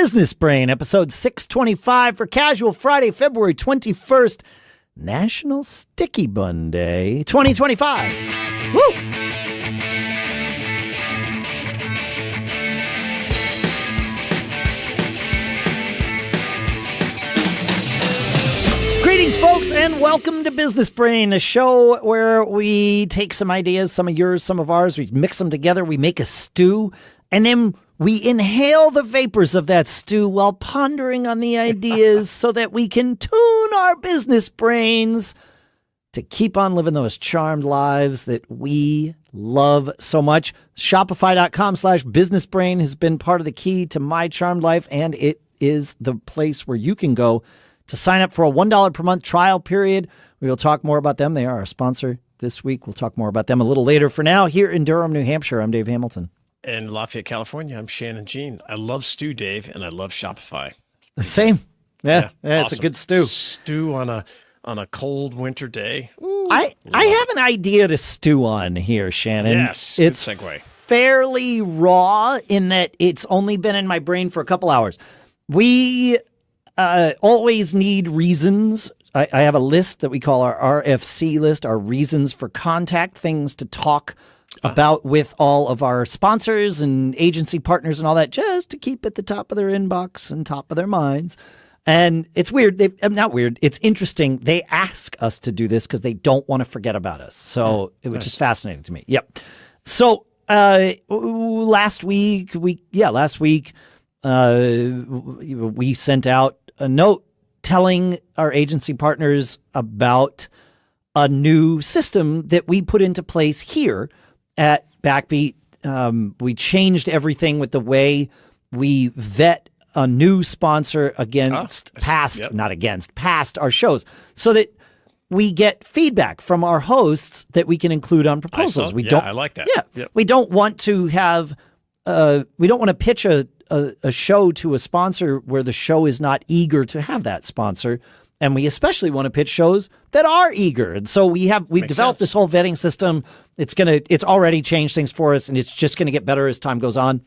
Business Brain, episode 625 for Casual Friday, February 21st, National Sticky Bun Day 2025. Woo! Greetings, folks, and welcome to Business Brain, a show where we take some ideas, some of yours, some of ours, we mix them together, we make a stew, and then we inhale the vapors of that stew while pondering on the ideas so that we can tune our business brains to keep on living those charmed lives that we love so much. Shopify.com/businessbrain has been part of the key to my charmed life, and it is the place where you can go to sign up for a $1 per month trial period. We will talk more about them. They are our sponsor this week. We'll talk more about them a little later. For now, here in Durham, New Hampshire, I'm Dave Hamilton. In Lafayette, California, I'm Shannon Jean. I love stew, Dave, and I love Shopify. Same. Yeah, awesome. It's a good stew. Stew on a cold winter day. Ooh, I have an idea to stew on here, Shannon. Yes, it's good segue. Fairly raw in that it's only been in my brain for a couple hours. We always need reasons. I have a list that we call our RFC list, our reasons for contact, things to talk about with all of our sponsors and agency partners and all that, just to keep at the top of their inbox and top of their minds. And it's weird. Not weird. It's interesting. They ask us to do this because they don't want to forget about us. So it was just fascinating to me. Yep. So last week we sent out a note telling our agency partners about a new system that we put into place here at Backbeat. We changed everything with the way we vet a new sponsor against past our shows, so that we get feedback from our hosts that we can include on proposals. I like that. Yeah. Yep. We don't want to have, we don't want to pitch a show to a sponsor where the show is not eager to have that sponsor. And we especially want to pitch shows that are eager. And so we've developed this whole vetting system. It's already changed things for us, and it's just going to get better as time goes on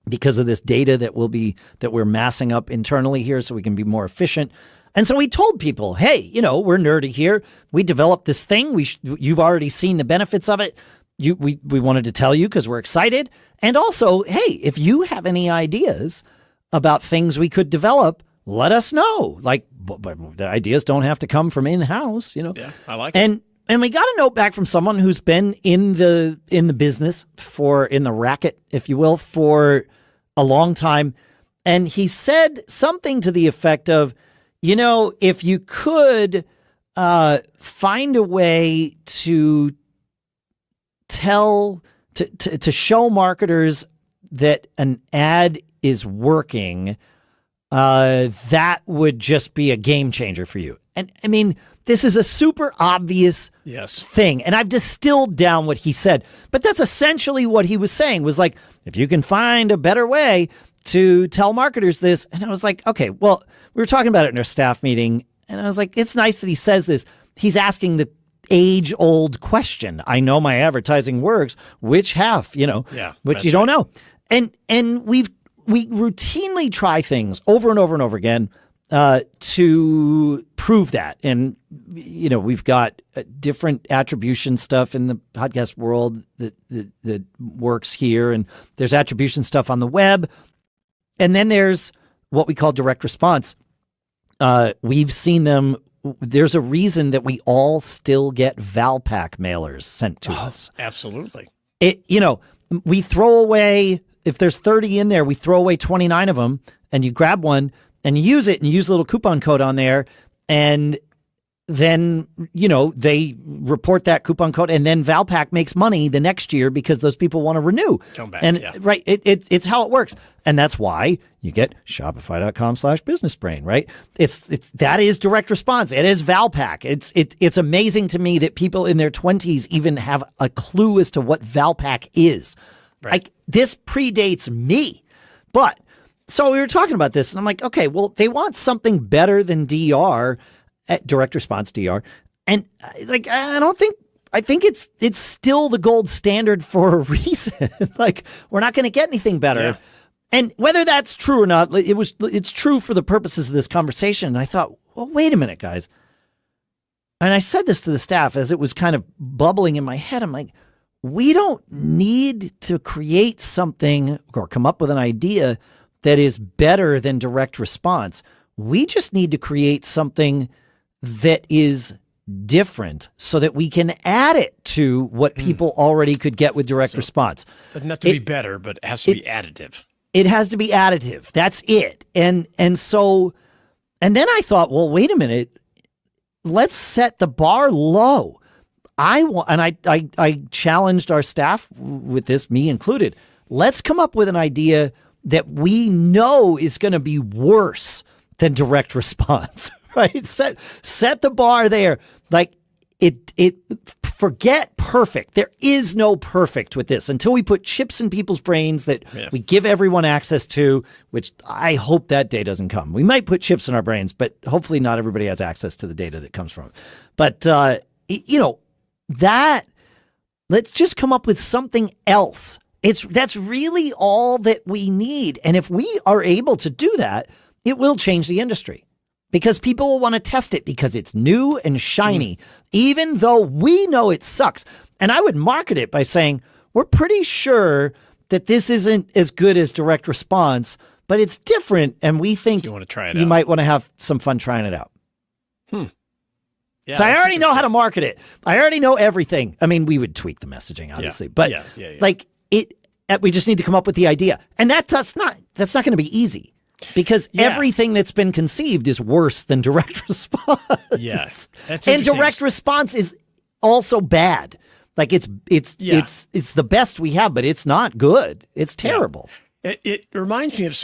because of this data that we're massing up internally here so we can be more efficient. And so we told people, hey, we're nerdy here. We developed this thing. You've already seen the benefits of it. We wanted to tell you because we're excited. And also, hey, if you have any ideas about things we could develop, let us know. Like, the ideas don't have to come from in-house, Yeah, I like it. And we got a note back from someone who's been in the business in the racket, if you will, for a long time. And he said something to the effect of, if you could find a way to to show marketers that an ad is working, that would just be a game changer for you. And I mean, this is a super obvious thing. And I've distilled down what he said, but that's essentially what he was saying, was like, if you can find a better way to tell marketers this. And I was like, okay, well, we were talking about it in our staff meeting, and I was like, it's nice that he says this. He's asking the age-old question. I know my advertising works. Which half, which you don't know. And we routinely try things over and over and over again to prove that. And, we've got different attribution stuff in the podcast world that works here. And there's attribution stuff on the web. And then there's what we call direct response. We've seen them. There's a reason that we all still get Valpak mailers sent to us. Absolutely. We throw away, if there's 30 in there, we throw away 29 of them, and you grab one and you use it and you use a little coupon code on there. And then, they report that coupon code, and then Valpak makes money the next year because those people want to renew. Come back, and right. It's how it works. And that's why you get Shopify.com/businessbrain, right? That is direct response. It is Valpak. It's amazing to me that people in their 20s even have a clue as to what Valpak is. Right. Like, this predates me. But so we were talking about this, and I'm like, okay, well, they want something better than DR, direct response DR. And like, I think it's still the gold standard for a reason. Like, we're not going to get anything better. And whether that's true or not, it's true for the purposes of this conversation. And I thought, well, wait a minute, guys. And I said this to the staff as it was kind of bubbling in my head. I'm like, we don't need to create something or come up with an idea that is better than direct response. We just need to create something that is different so that we can add it to what people already could get with direct response. Doesn't have to be better, but it has to be additive. It has to be additive. That's it. And then I thought, well, wait a minute. Let's set the bar low. I challenged our staff with this, me included. Let's come up with an idea that we know is going to be worse than direct response, right? Set the bar there. Like forget perfect. There is no perfect with this until we put chips in people's brains that we give everyone access to, which I hope that day doesn't come. We might put chips in our brains, but hopefully not everybody has access to the data that comes from it. But, let's just come up with something else. That's really all that we need. And if we are able to do that, it will change the industry. Because people will want to test it because it's new and shiny, even though we know it sucks. And I would market it by saying, we're pretty sure that this isn't as good as direct response, but it's different. And we think you want to try it you out. might want to have some fun trying it out. Yeah, so I already know how to market it. I already know everything. I mean, we would tweak the messaging, obviously, but like we just need to come up with the idea. And that's not going to be easy. Because everything that's been conceived is worse than direct response. Yes, and direct response is also bad. Like it's the best we have, but it's not good. It's terrible. Yeah. It reminds me of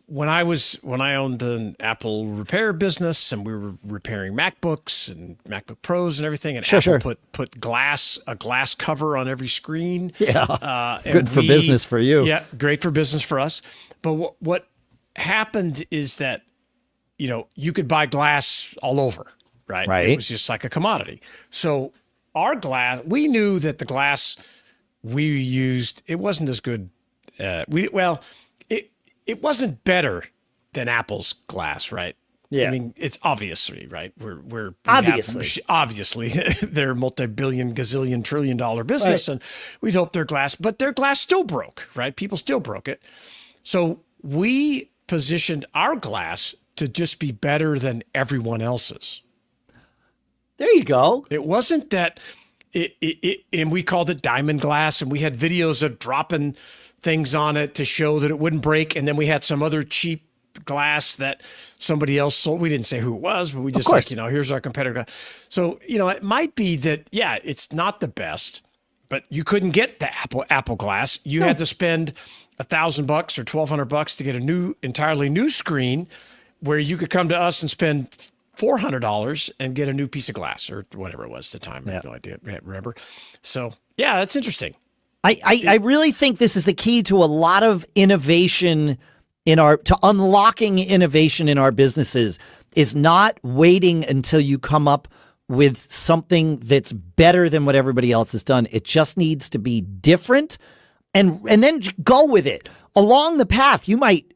when I owned an Apple repair business and we were repairing MacBooks and MacBook Pros and everything, and Apple put a glass cover on every screen. Yeah, good for business for you. Yeah, great for business for us. But what happened is that, you could buy glass all over, right? Right. It was just like a commodity. So our glass, we knew that the glass we used, it wasn't as good. It wasn't better than Apple's glass, right? Yeah. I mean, it's obviously, right? We're obviously they're a multi-billion, gazillion, trillion-dollar business, and we'd hope their glass still broke, right? People still broke it. So we positioned our glass to just be better than everyone else's. There you go. It wasn't that and we called it diamond glass, and we had videos of dropping things on it to show that it wouldn't break. And then we had some other cheap glass that somebody else sold. We didn't say who it was, but we just here's our competitor. So, it might be that, it's not the best, but you couldn't get the Apple glass. You had to spend $1,000 or $1,200 to get a entirely new screen, where you could come to us and spend $400 and get a new piece of glass or whatever it was at the time. I have no idea. Remember? So that's interesting. I really think this is the key to a lot of innovation to unlocking innovation in our businesses, is not waiting until you come up with something that's better than what everybody else has done. It just needs to be different. And then go with it. Along the path, you might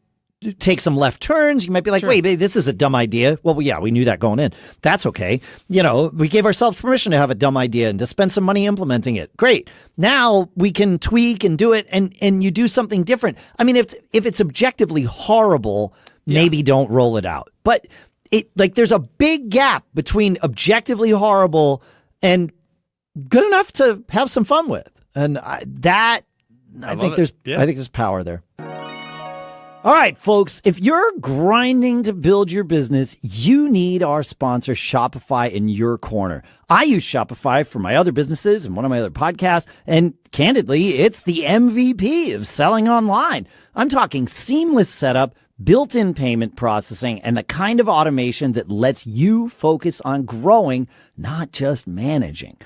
take some left turns. You might be like, wait, this is a dumb idea. Well, we knew that going in. That's okay. We gave ourselves permission to have a dumb idea and to spend some money implementing it. Great. Now we can tweak and do it, and you do something different. I mean, if it's objectively horrible, maybe don't roll it out. But there's a big gap between objectively horrible and good enough to have some fun with. And I think there's power there. All right, folks, if you're grinding to build your business, you need our sponsor, Shopify, in your corner. I use Shopify for my other businesses and one of my other podcasts, and candidly, it's the MVP of selling online. I'm talking seamless setup, built-in payment processing, and the kind of automation that lets you focus on growing, not just managing.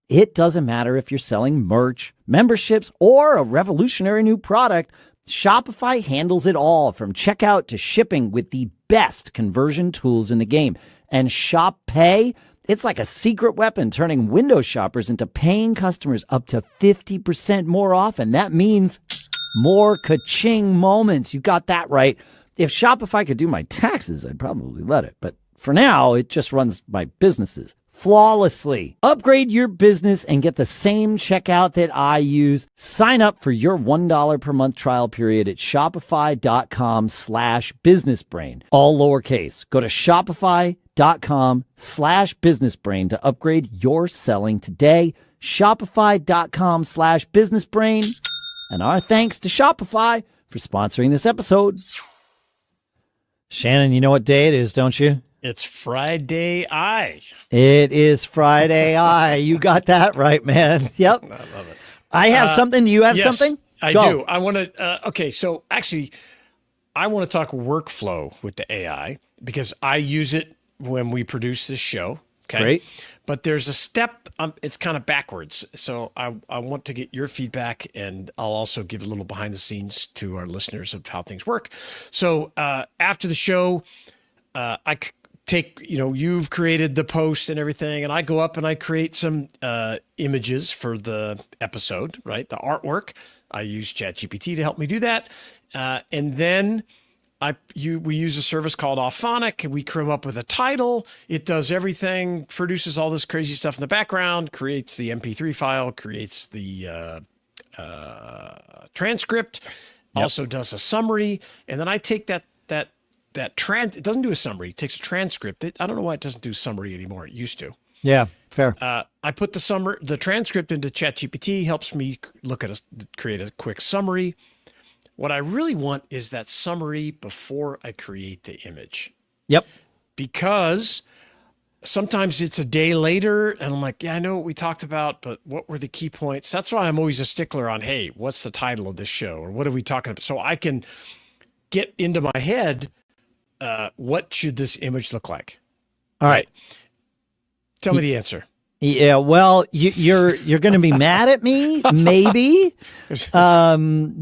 It doesn't matter if you're selling merch, memberships, or a revolutionary new product. Shopify handles it all, from checkout to shipping, with the best conversion tools in the game. And Shop Pay, it's like a secret weapon, turning Windows shoppers into paying customers up to 50% more often. That means more ka-ching moments. You got that right. If Shopify could do my taxes, I'd probably let it. But for now, it just runs my businesses flawlessly. Upgrade your business and get the same checkout that I use. Sign up for your $1 per month trial period at shopify.com/businessbrain. All lowercase. Go to shopify.com/businessbrain to upgrade your selling today. Shopify.com/businessbrain. And our thanks to Shopify for sponsoring this episode. Shannon, you know what day it is, don't you? It's FridAI. It is FridAI. You got that right, man. Yep. I love it. I have something. Do you have Yes, something? I Go. do. I want to, okay, so actually, I want to talk workflow with the AI because I use it when we produce this show. Okay. Great. But there's a step, it's kind of backwards. So I want to get your feedback, and I'll also give a little behind the scenes to our listeners of how things work. So after the show, take, you've created the post and everything, and I go up and I create some images for the episode, right? The artwork. I use ChatGPT to help me do that. And then we use a service called Auphonic, and we come up with a title. It does everything, produces all this crazy stuff in the background, creates the MP3 file, creates the transcript, also does a summary, and then I take it doesn't do a summary, it takes a transcript. I don't know why it doesn't do summary anymore. It used to. Yeah, fair. I put the transcript into ChatGPT, helps me create a quick summary. What I really want is that summary before I create the image. Yep. Because sometimes it's a day later and I'm like, yeah, I know what we talked about, but what were the key points? That's why I'm always a stickler on, hey, what's the title of this show? Or what are we talking about? So I can get into my head, what should this image look like? All right. Tell me the answer. Yeah, well, you're going to be mad at me, maybe,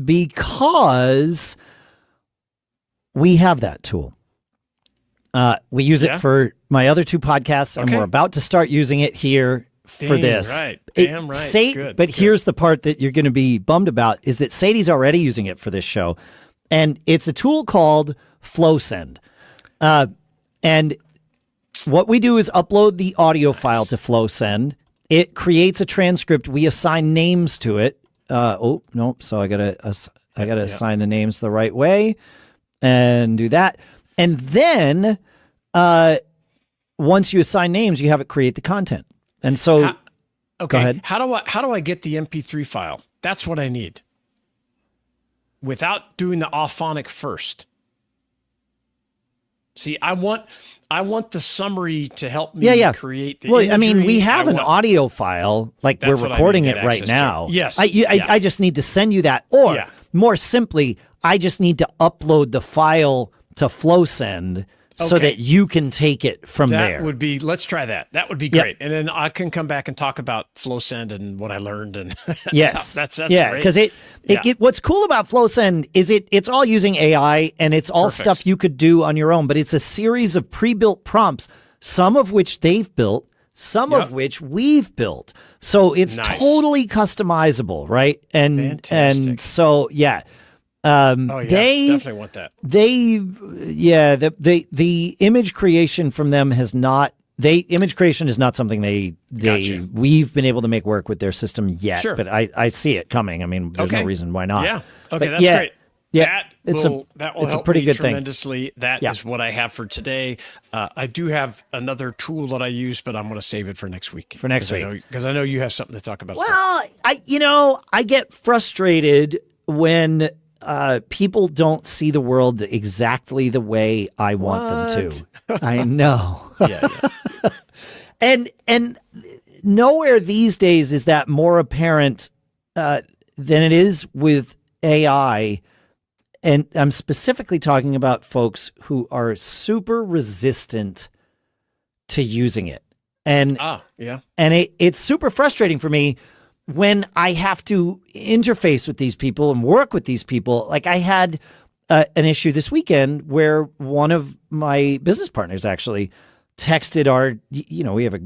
because we have that tool. We use it for my other two podcasts, and we're about to start using it here for this. Right. Damn right. Good. But here's the part that you're going to be bummed about, is that Sadie's already using it for this show, and it's a tool called FlowSend. And what we do is upload the audio file to FlowSend. It creates a transcript. We assign names to it. So I gotta assign the names the right way and do that. And then once you assign names, you have it create the content. And so, go ahead. How do I get the MP3 file? That's what I need. Without doing the Auphonic first. See, I want the summry to help me create the imagery. Well, I mean, we have an audio file, like we're recording it right now. Yes. I just need to send you that. Or more simply, I just need to upload the file to FlowSend so that you can take it from there. Let's try that. That would be great. And then I can come back and talk about FlowSend and what I learned. And yes. that's great. Because what's cool about FlowSend is it's all using AI, and it's all stuff you could do on your own, but it's a series of pre-built prompts, some of which they've built, some of which we've built. So it's totally customizable, right? And so, they definitely want that. The image creation from them has not. Image creation is not something we've been able to make work with their system yet. Sure. But I see it coming. I mean, there's no reason why not. Yeah. Okay, that's great. Yeah, that will it's help a pretty me good tremendously. thing. That is what I have for today. I do have another tool that I use, but I'm going to save it for next week. Because I know you have something to talk about. Well, I get frustrated when people don't see the world exactly the way I want them to. I know. Yeah. And nowhere these days is that more apparent than it is with AI. And I'm specifically talking about folks who are super resistant to using it. And it's super frustrating for me when I have to interface with these people and work with these people. Like I had an issue this weekend where one of my business partners actually texted our, we have a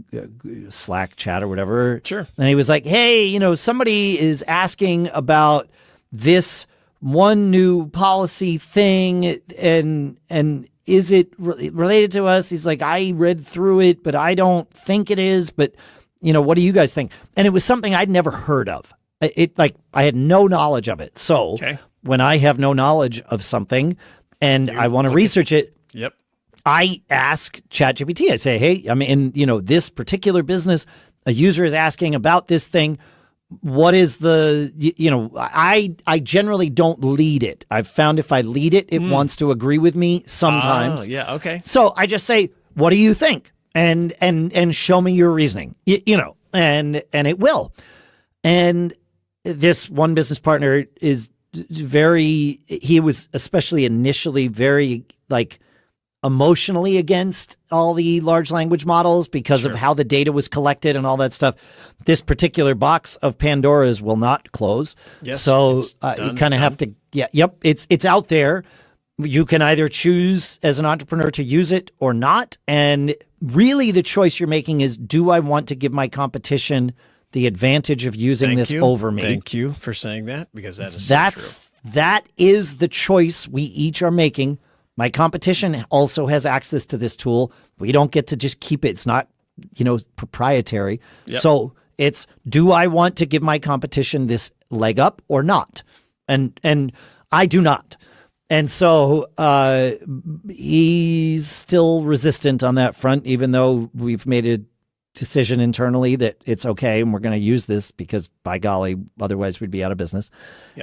Slack chat or whatever. Sure. And he was like, hey, somebody is asking about this one new policy thing, and is it related to us? He's like, I read through it, but I don't think it is. But, what do you guys think? And it was something I'd never heard of. I had no knowledge of it. So when I have no knowledge of something and I want to research it, I ask ChatGPT. I say, hey, I'm in, this particular business. A user is asking about this thing. What is the, I generally don't lead it. I've found if I lead it, it wants to agree with me sometimes. Okay. So I just say, what do you think? And show me your reasoning, and it will. And this one business partner is he was especially initially very emotionally against all the large language models because of how the data was collected and all that stuff. This particular box of Pandora's will not close. Yes, so you kind of have to, it's out there. You can either choose as an entrepreneur to use it or not. And really the choice you're making is, do I want to give my competition the advantage of using this over me? Thank you for saying that, because that is that is the choice we each are making. My competition also has access to this tool. We don't get to just keep it. It's not, proprietary. So it's, do I want to give my competition this leg up or not? And I do not. And so he's still resistant on that front, even though we've made a decision internally that it's okay and we're going to use this because, by golly, otherwise we'd be out of business.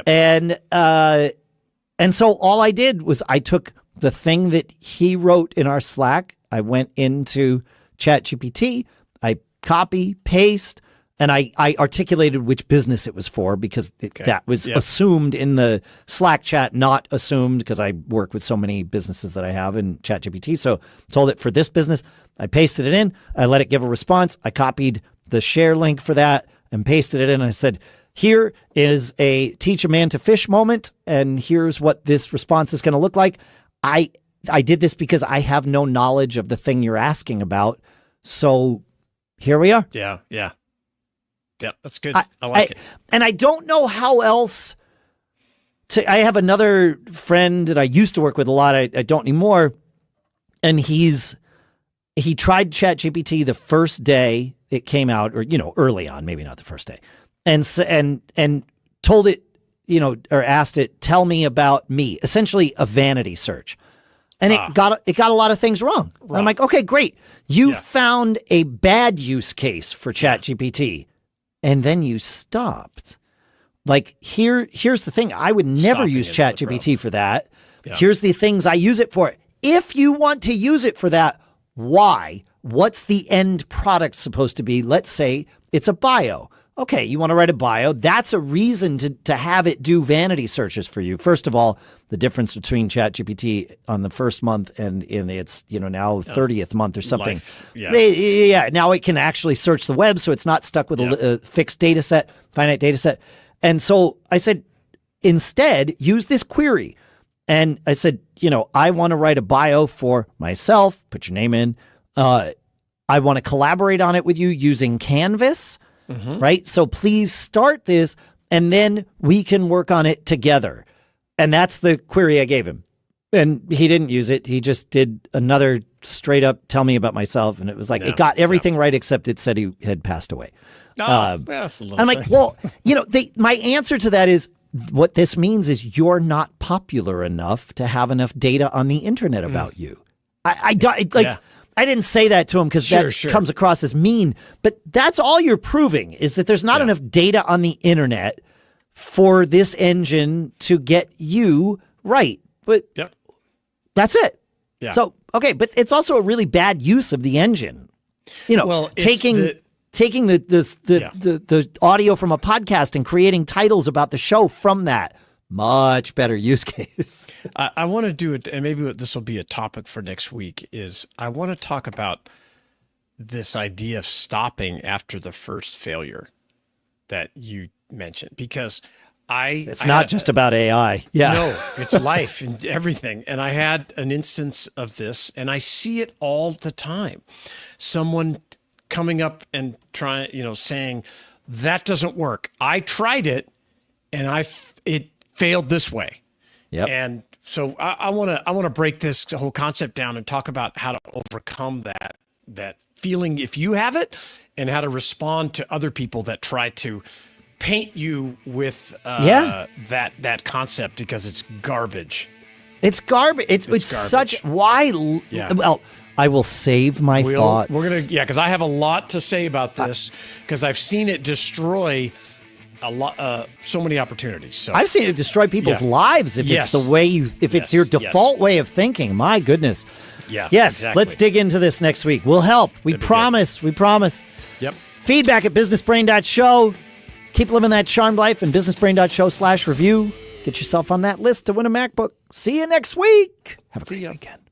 And so all I did was I took the thing that he wrote in our Slack. I went into ChatGPT, I copy, paste, and I articulated which business it was for, because that was assumed in the Slack chat, not assumed because I work with so many businesses that I have in ChatGPT. So told it for this business, I pasted it in, I let it give a response, I copied the share link for that and pasted it in. I said, here is a teach a man to fish moment, and here's what this response is going to look like. I did this because I have no knowledge of the thing you're asking about. So here we are. Yeah. That's good. I like it. And I don't know how else I have another friend that I used to work with a lot. I don't anymore. And he tried ChatGPT the first day it came out, or, early on, maybe not the first day. And told it, or asked it, tell me about me, essentially a vanity search. And it got a lot of things wrong. And I'm like, okay, great. You found a bad use case for ChatGPT, and then you stopped. Here's the thing. I would never use ChatGPT for that. Yeah. Here's the things I use it for. If you want to use it for that, why? What's the end product supposed to be? Let's say it's a bio. Okay, you want to write a bio. That's a reason to have it do vanity searches for you. First of all, the difference between ChatGPT on the first month and in its, now 30th month or something. Now it can actually search the web, so it's not stuck with a fixed data set, finite data set. And so I said, instead, use this query. And I said, I want to write a bio for myself. Put your name in. I want to collaborate on it with you using Canvas. Mm-hmm. Right? So please start this, and then we can work on it together. And that's the query I gave him. And he didn't use it. He just did another straight up tell me about myself. And it was like, it got everything right, except it said he had passed away. That's a little I'm like, well, my answer to that is, what this means is you're not popular enough to have enough data on the internet about you. I didn't say that to him because that comes across as mean, but that's all you're proving, is that there's not enough data on the internet for this engine to get you right. But that's it. Yeah. So, okay, but it's also a really bad use of the engine. Taking the audio from a podcast and creating titles about the show from that. Much better use case. I want to do it, and maybe this will be a topic for next week, is I want to talk about this idea of stopping after the first failure that you mentioned, because it's not just about AI. Yeah. No, it's life and everything. And I had an instance of this, and I see it all the time. Someone coming up and saying, that doesn't work. I tried it, and it failed this way. Yep. And so I want to break this whole concept down and talk about how to overcome that feeling if you have it, and how to respond to other people that try to paint you with that concept, because it's garbage. It's garbage. It's garbage. such why. Yeah. Well, I will save my thoughts. We're gonna because I have a lot to say about this, because I've seen it destroy a lot, so many opportunities. So I've seen it destroy people's lives if it's the way it's your default way of thinking. My goodness. Yeah. Yes. Exactly. Let's dig into this next week. We'll help. We promise. Good. We promise. Yep. Feedback at businessbrain.show. Keep living that charmed life, and businessbrain.show/review. Get yourself on that list to win a MacBook. See you next week. Have a great weekend.